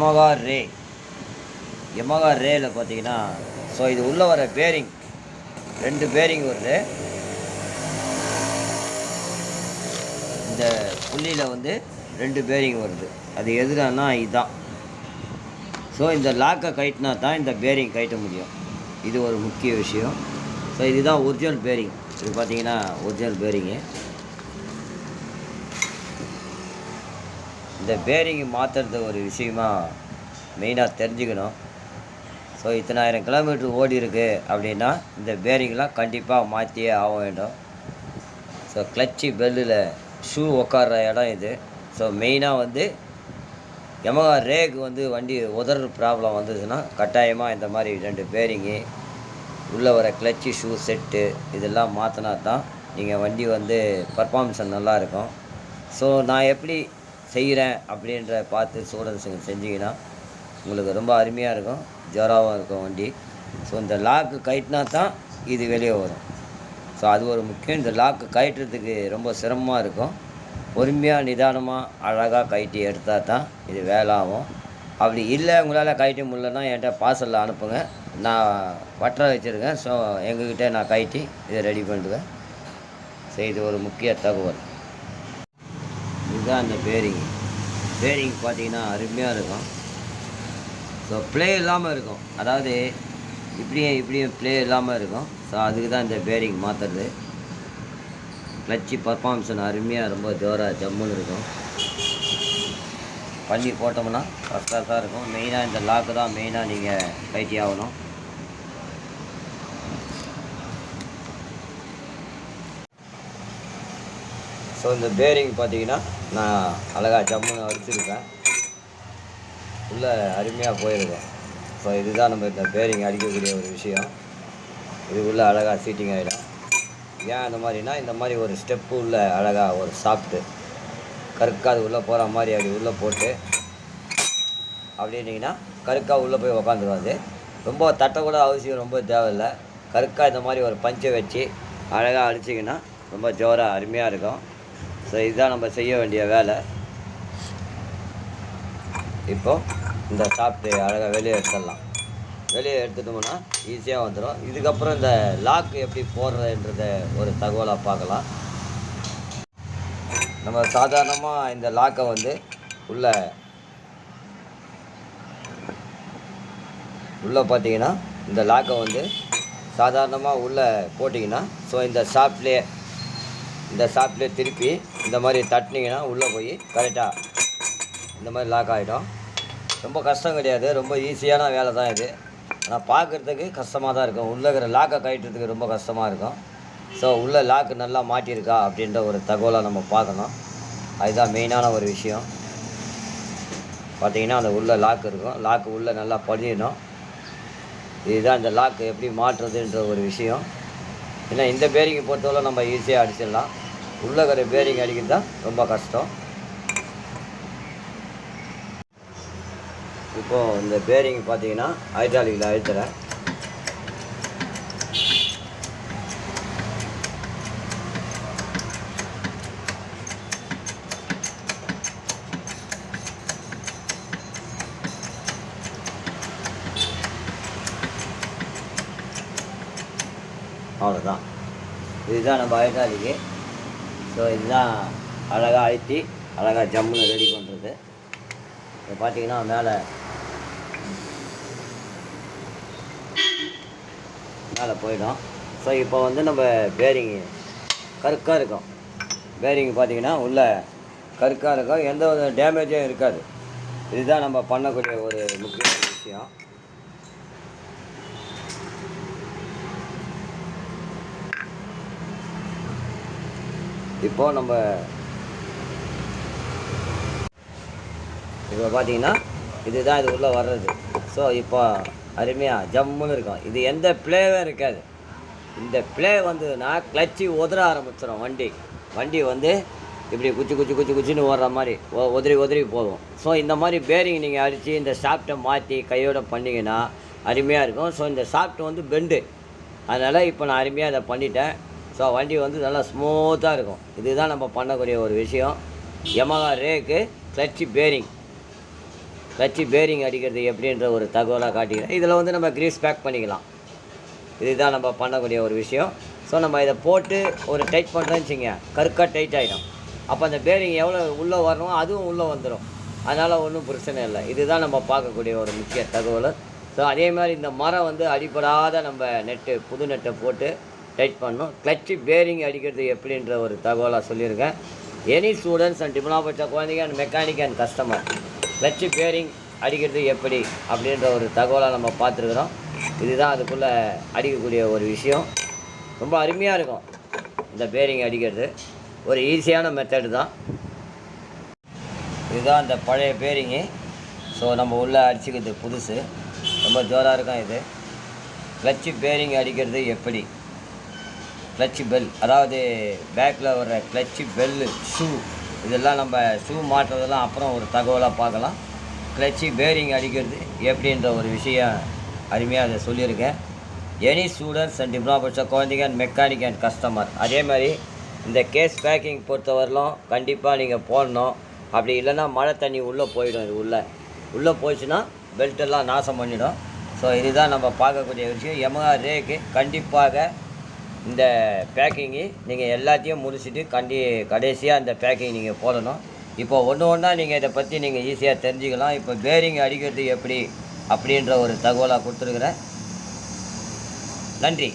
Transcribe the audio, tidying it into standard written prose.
Yamaha Ray. Yamaha Rayல பார்த்தீங்கன்னா so இது உள்ளே வர பேரிங் 2 பேரிங் வருது. இந்த புள்ளியில் வந்து 2 பேரிங் வருது. அது எதுனா இதுதான். ஸோ இந்த லாக்கை கட்டினா தான் இந்த பேரிங் கட்ட முடியும். இது ஒரு முக்கிய விஷயம். ஸோ இதுதான் ஒரிஜினல் பேரிங். இது பார்த்தீங்கன்னா ஒரிஜினல் பேரிங்கு. இந்த பேரிங் மாற்றுறது ஒரு விஷயமா மெயினாக தெரிஞ்சுக்கணும். ஸோ இத்தனாயிரம் கிலோமீட்டர் ஓடி இருக்குது அப்படின்னா இந்த பேரிங்லாம் கண்டிப்பாக மாற்றியே ஆக வேண்டும். ஸோ கிளச்சி பெல்லில் ஷூ உட்கார்ற இடம் இது. ஸோ மெயினாக வந்து Yamaha ரேக்கு வந்து வண்டி உதற ப்ராப்ளம் வந்ததுன்னா கட்டாயமாக இந்த மாதிரி 2 பேரிங்கு உள்ளே வர கிளச்சி ஷூ செட்டு இதெல்லாம் மாற்றினா தான் நீங்கள் வண்டி வந்து பர்ஃபார்மன்ஸ் நல்லாயிருக்கும். ஸோ நான் எப்படி செய்கிறேன் அப்படின்ற பார்த்து ஸ்டூடெண்ட்ஸுங்க செஞ்சிங்கன்னா உங்களுக்கு ரொம்ப அருமையாக இருக்கும், ஜோராகவும் இருக்கும் வண்டி. ஸோ இந்த லாக்கு கட்டினா தான் இது வெளியே வரும். ஸோ அது ஒரு முக்கியம். இந்த லாக்கு கட்டுறதுக்கு ரொம்ப சிரமமாக இருக்கும். பொறுமையாக நிதானமாக அழகாக கட்டி எடுத்தால் தான் இது வேலை ஆகும். அப்படி இல்லை உங்களால் கட்ட முடியலன்னா என்கிட்ட பார்சலில் அனுப்புங்க, நான் வட்டரை வச்சுருக்கேன். ஸோ எங்ககிட்ட நான் கட்டி இதை ரெடி பண்ணிடுவேன். ஸோ இது ஒரு முக்கிய தகவல். இதுதான் இந்த பேரிங் பார்த்தீங்கன்னா அருமையாக இருக்கும். ஸோ ப்ளே இல்லாமல் இருக்கும், அதாவது இப்படியும் ப்ளே இல்லாமல் இருக்கும். ஸோ அதுக்கு தான் இந்த பேரிங் மாற்றுறது. கிளச்சி பர்ஃபார்மன்ஸ் அருமையாக ரொம்ப ஜோராக ஜம்முன்னு இருக்கும். பண்ணி போட்டோம்னா ஃபஸ்ட் கிளாஸாக இருக்கும். மெயினாக இந்த லாக்கு தான் மெயினாக நீங்கள் கட்டி ஆகணும். ஸோ இந்த பேரிங் பார்த்தீங்கன்னா நான் அழகாக ஜம்முன்னு அடிச்சிருக்கேன், உள்ளே அருமையாக போயிருக்கேன். ஸோ இதுதான் நம்ம இந்த பேரிங் அடிக்கக்கூடிய ஒரு விஷயம். இதுக்குள்ளே அழகாக சீட்டிங் ஆகிடும். ஏன் அந்த மாதிரினா இந்த மாதிரி ஒரு ஸ்டெப்பு உள்ள அழகாக ஒரு சாஃப்ட்டு கருக்காது உள்ளே போகிற மாதிரி அப்படி உள்ளே போட்டு அப்படின்னிங்கன்னா கருக்கா உள்ளே போய் உக்காந்துருவாது. ரொம்ப தட்டக்கூட அவசியம் ரொம்ப தேவையில்லை. கருக்கா இந்த மாதிரி ஒரு பஞ்சை வச்சு அழகாக அடிச்சிங்கன்னா ரொம்ப ஜோராக அருமையாக இருக்கும். ஸோ இதுதான் நம்ம செய்ய வேண்டிய வேலை. இப்போது இந்த சாப்பிட்டு அழகாக வெளியே எடுத்துடலாம். வெளியே எடுத்துட்டோம்னா ஈஸியாக வந்துடும். இதுக்கப்புறம் இந்த லாக்கு எப்படி போடுறதுன்றத ஒரு தகவலாக பார்க்கலாம். நம்ம சாதாரணமாக இந்த லாக்கை வந்து உள்ளே பார்த்தீங்கன்னா இந்த லாக்கை வந்து சாதாரணமாக உள்ளே போட்டிங்கன்னா ஸோ இந்த ஷாப்லேயே திருப்பி இந்த மாதிரி தட்டினீங்கன்னா உள்ளே போய் கரெக்டாக இந்த மாதிரி லாக் ஆகிடும். ரொம்ப கஷ்டம் கிடையாது, ரொம்ப ஈஸியான வேலை தான் இது. ஆனால் பார்க்குறதுக்கு கஷ்டமாக தான் இருக்கும். உள்ளே இருக்கிற லாக்கை கட்டுறதுக்கு ரொம்ப கஷ்டமாக இருக்கும். ஸோ உள்ளே லாக்கு நல்லா மாட்டியிருக்கா அப்படின்ற ஒரு தகவலை நம்ம பார்க்கணும். அதுதான் மெயினான ஒரு விஷயம். பார்த்திங்கன்னா அந்த உள்ளே லாக் இருக்கும், லாக்கு உள்ளே நல்லா படிடணும். இதுதான் இந்த லாக்கு எப்படி மாற்றுறதுன்ற ஒரு விஷயம். ஏன்னா இந்த பேரிங்கை பொறுத்தவரை நம்ம ஈஸியாக அடிச்சிடலாம். உள்ளே இருக்கிற பேரிங் அடிக்கிறது தான் ரொம்ப கஷ்டம். இப்போது இந்த பேரிங் பார்த்தீங்கன்னா ஹைட்ராலிக்கில் அழுத்துறேன். அவ்வளோதான், இதுதான் நம்ம ஹைட்ராலிக்கு. ஸோ இதுதான் அழகாக அழுத்தி அழகாக ஜம்முன்னு ரெடி பண்ணுறது. இப்போ பார்த்தீங்கன்னா மேலே போயிடும். ஸோ இப்போ வந்து நம்ம பேரிங்கு கருக்காக இருக்கும். பேரிங் பார்த்திங்கன்னா உள்ளே கருக்காக இருக்கும், எந்த ஒரு டேமேஜும் இருக்காது. இதுதான் நம்ம பண்ணக்கூடிய ஒரு முக்கியமான விஷயம். இப்போது நம்ம இப்போ பார்த்தீங்கன்னா இதுதான் இது உள்ளே வர்றது. ஸோ இப்போ அருமையாக ஜம்முன்னு இருக்கும். இது எந்த ப்ளேவும் இருக்காது. இந்த ப்ளே வந்துன்னா கிளச்சி உதற ஆரம்பிச்சிடும். வண்டி வந்து இப்படி குச்சின்னு ஓடுற மாதிரி உதறி போகும். ஸோ இந்த மாதிரி பேரிங் நீங்கள் அடித்து இந்த ஷாஃப்ட்டை மாற்றி கையோடு பண்ணிங்கன்னா அருமையாக இருக்கும். ஸோ இந்த ஷாஃப்ட் வந்து பெண்டு, அதனால் இப்போ நான் அருமையாக இதை பண்ணிட்டேன். ஸோ வண்டி வந்து நல்லா ஸ்மூத்தாக இருக்கும். இதுதான் நம்ம பண்ணக்கூடிய ஒரு விஷயம். Yamaha ரேக்கு கிளச்சி பேரிங். கிளச்சு பேரிங் அடிக்கிறது எப்படின்ற ஒரு தகவலாக காட்டிக்கிறேன். இதில் வந்து நம்ம கிரீஸ் பேக் பண்ணிக்கலாம். இதுதான் நம்ம பண்ணக்கூடிய ஒரு விஷயம். ஸோ நம்ம இதை போட்டு ஒரு டைட் பண்ணுறோன்னு வச்சுங்க, கருக்காக டைட் ஆகிடும். அப்போ அந்த பேரிங் எவ்வளோ உள்ளே வரணும் அதுவும் உள்ளே வந்துடும். அதனால் ஒன்றும் பிரச்சனை இல்லை. இதுதான் நம்ம பார்க்கக்கூடிய ஒரு முக்கிய தகவல். ஸோ அதே மாதிரி இந்த மரம் வந்து அடிப்படாத நம்ம புது நெட்டை போட்டு டைட் பண்ணணும். கிளச்சு பேரிங் அடிக்கிறது எப்படின்ற ஒரு தகவலாக சொல்லியிருக்கேன். எனி ஸ்டூடெண்ட்ஸ் அண்ட் டிப்ளமா படித்த குழந்தைங்க and mechanic and customer clutch bearing அடிக்கிறது எப்படி அப்படின்ற ஒரு தகவலாக நம்ம பார்த்துருக்குறோம். இதுதான் அதுக்குள்ளே அடிக்கக்கூடிய ஒரு விஷயம். ரொம்ப அருமையாக இருக்கும் இந்த பேரிங் அடிக்கிறது. ஒரு ஈஸியான மெத்தடு தான். இதுதான் இந்த பழைய பேரிங்கு. ஸோ நம்ம உள்ளே அடிச்சுக்கிறது புதுசு. ரொம்ப ஜோராக இருக்கும் இது. கிளச்சு பேரிங் அடிக்கிறது எப்படி, கிளச்சு பெல், அதாவது பேக்கில் வர்ற கிளச்சு பெல்லு, ஷூ, இதெல்லாம் நம்ம ஷூ மாட்டுறதெல்லாம் அப்புறம் ஒரு தகவலாக பார்க்கலாம். கிளச்சு பேரிங் அடிக்கிறது எப்படின்ற ஒரு விஷயம் அருமையாக அதை சொல்லியிருக்கேன். எனி ஸ்டூடெண்ட்ஸ் அண்ட் டிப்ளமா படித்த குழந்தைங்க அண்ட் மெக்கானிக் அண்ட் கஸ்டமர். அதே மாதிரி இந்த கேஸ் பேக்கிங் பொறுத்தவரையிலும் கண்டிப்பாக நீங்கள் போடணும். அப்படி இல்லைன்னா மழை தண்ணி உள்ளே போயிடும். இது உள்ளே போயிடுச்சுன்னா பெல்ட்டெல்லாம் நாசம் பண்ணிடும். ஸோ இதுதான் நம்ம பார்க்கக்கூடிய விஷயம். Yamaha Rayக்கு கண்டிப்பாக இந்த பேக்கிங்கு நீங்கள் எல்லாத்தையும் முடிச்சுட்டு கடைசியாக இந்த பேக்கிங் நீங்கள் போடணும். இப்போ ஒன்றா நீங்கள் இதை பற்றி நீங்கள் ஈஸியாக தெரிஞ்சுக்கலாம். இப்போ பேரிங் அடிக்கிறது எப்படி அப்படின்ற ஒரு தகவலாக கொடுத்துருக்குறேன். நன்றி.